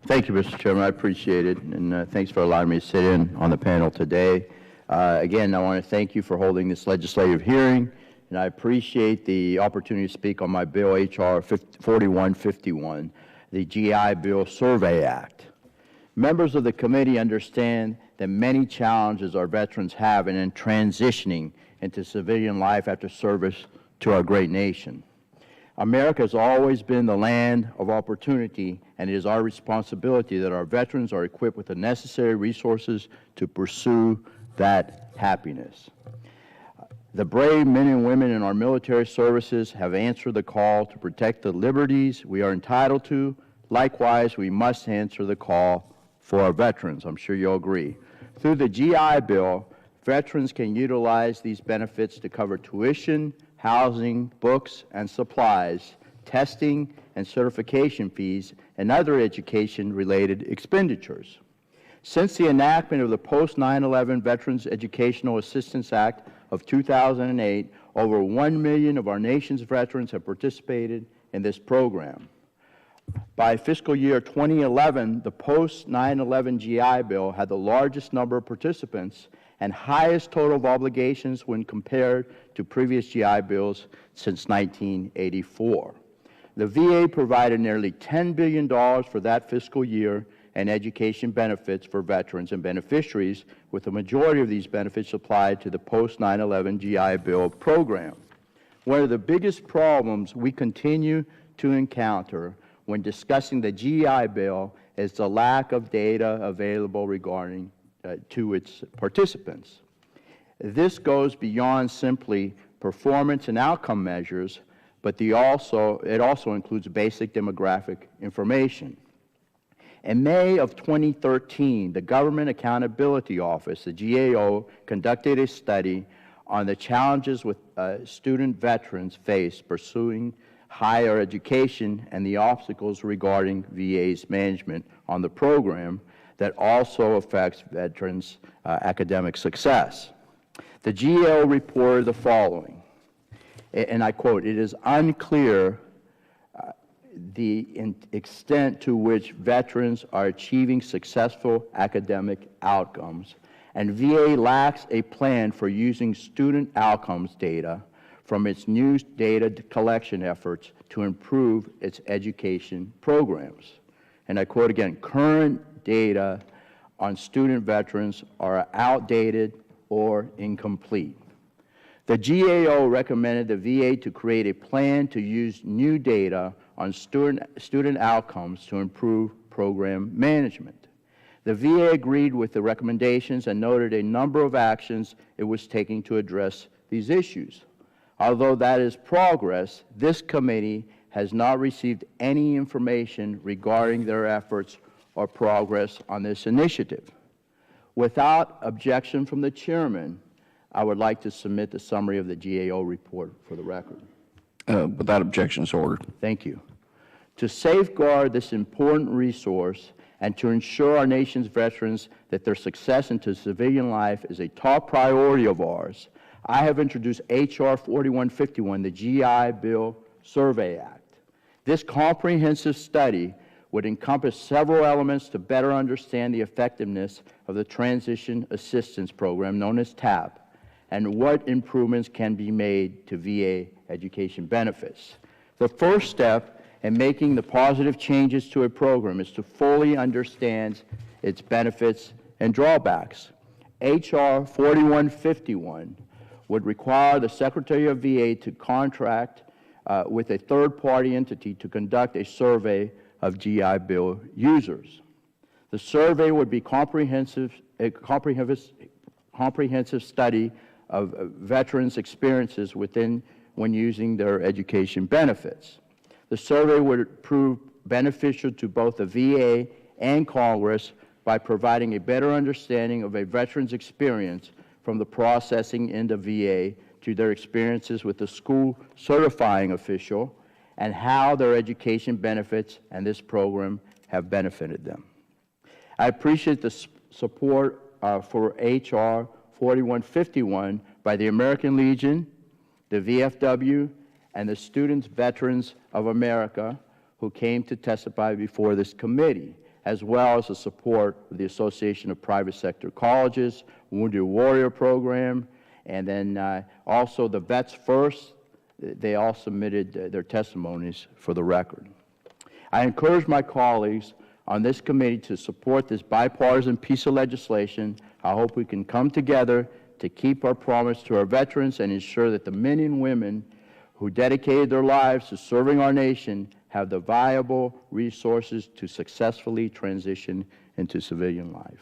Thank you, Mr. Chairman. I appreciate it, and thanks for allowing me to sit in on the panel today. Again, I want to thank you for holding this legislative hearing, and I appreciate the opportunity to speak on my bill, H.R. 4151, the GI Bill Survey Act. Members of the committee understand that many challenges our veterans have in transitioning into civilian life after service to our great nation. America has always been the land of opportunity, and it is our responsibility that our veterans are equipped with the necessary resources to pursue that happiness. The brave men and women in our military services have answered the call to protect the liberties we are entitled to. Likewise, we must answer the call for our veterans. I'm sure you'll agree. Through the GI Bill, veterans can utilize these benefits to cover tuition, housing, books and supplies, testing and certification fees, and other education-related expenditures. Since the enactment of the post-9/11 Veterans Educational Assistance Act of 2008, over 1 million of our nation's veterans have participated in this program. By fiscal year 2011, the post-9/11 GI Bill had the largest number of participants and highest total of obligations when compared to previous GI bills since 1984. The VA provided nearly $10 billion for that fiscal year in education benefits for veterans and beneficiaries, with the majority of these benefits applied to the post-9/11 GI Bill program. One of the biggest problems we continue to encounter when discussing the GI Bill is the lack of data available regarding to its participants. This goes beyond simply performance and outcome measures, but it also includes basic demographic information. In May of 2013, the Government Accountability Office, the GAO, conducted a study on the challenges with student veterans face pursuing higher education and the obstacles regarding VA's management on the program that also affects veterans' academic success. The GAO reported the following, and I quote, "It is unclear the extent to which veterans are achieving successful academic outcomes, and VA lacks a plan for using student outcomes data from its new data collection efforts to improve its education programs." And I quote again, "Current data on student veterans are outdated or incomplete." The GAO recommended the VA to create a plan to use new data on student outcomes to improve program management. The VA agreed with the recommendations and noted a number of actions it was taking to address these issues. Although that is progress, this committee has not received any information regarding their efforts or progress on this initiative. Without objection from the chairman, I would like to submit the summary of the GAO report for the record. Without objection, so ordered. Thank you. To safeguard this important resource and to ensure our nation's veterans that their success into civilian life is a top priority of ours, I have introduced H.R. 4151, the GI Bill Survey Act. This comprehensive study would encompass several elements to better understand the effectiveness of the Transition Assistance Program, known as TAP, and what improvements can be made to VA education benefits. The first step in making the positive changes to a program is to fully understand its benefits and drawbacks. H.R. 4151 would require the Secretary of VA to contract with a third-party entity to conduct a survey of GI Bill users. The survey would be a comprehensive study of veterans' experiences when using their education benefits. The survey would prove beneficial to both the VA and Congress by providing a better understanding of a veteran's experience from the processing in the VA to their experiences with the school certifying official and how their education benefits and this program have benefited them. I appreciate the support for H.R. 4151 by the American Legion, the VFW, and the Students Veterans of America who came to testify before this committee. as well as the support of the Association of Private Sector Colleges, Wounded Warrior Program, and then also the Vets First. They all submitted their testimonies for the record. I encourage my colleagues on this committee to support this bipartisan piece of legislation. I hope we can come together to keep our promise to our veterans and ensure that the men and women who dedicated their lives to serving our nation have the viable resources to successfully transition into civilian life.